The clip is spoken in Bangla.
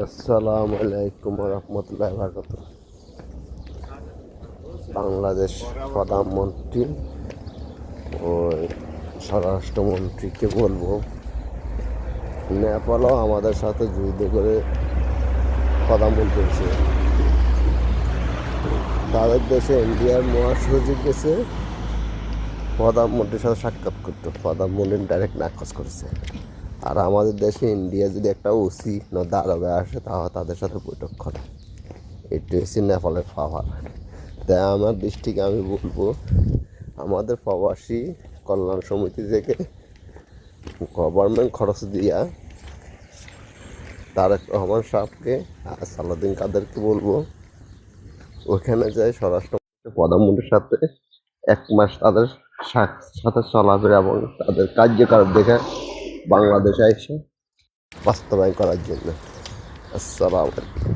আসসালামু আলাইকুম রহমতুল্লাহ বরকাত। বাংলাদেশ প্রধানমন্ত্রী ও স্বরাষ্ট্রমন্ত্রীকে বলবো, নেপালও আমাদের সাথে যুদ্ধ করে প্রধানমন্ত্রী হয়েছে। তাদের দেশে ইন্ডিয়ার মহাসচিব গেছে প্রধানমন্ত্রীর সাথে সাক্ষাৎ করতে, প্রধানমন্ত্রী ডাইরেক্ট নাকচ করেছে। আর আমাদের দেশে ইন্ডিয়া যদি একটা ওসি না দারোগা আসে, তাহলে তাদের সাথে বৈঠক করে। এটি হচ্ছে নেপালের পাওয়ার। তাই আমার দৃষ্টিকে আমি বলবো, আমাদের প্রবাসী কল্যাণ সমিতি থেকে গভর্নমেন্ট খরচ দিয়া তারেক রহমান সাহেবকে আর সালাউদ্দিন কাদেরকে বলবো, ওখানে যায় স্বরাষ্ট্র প্রধানমন্ত্রীর সাথে 1 মাস তাদের সাথে চলাফেরা এবং তাদের কার্যকলাপ দেখে বাংলাদেশে এসে বাস্তবায়ন করার জন্য। আসসালামু আলাইকুম।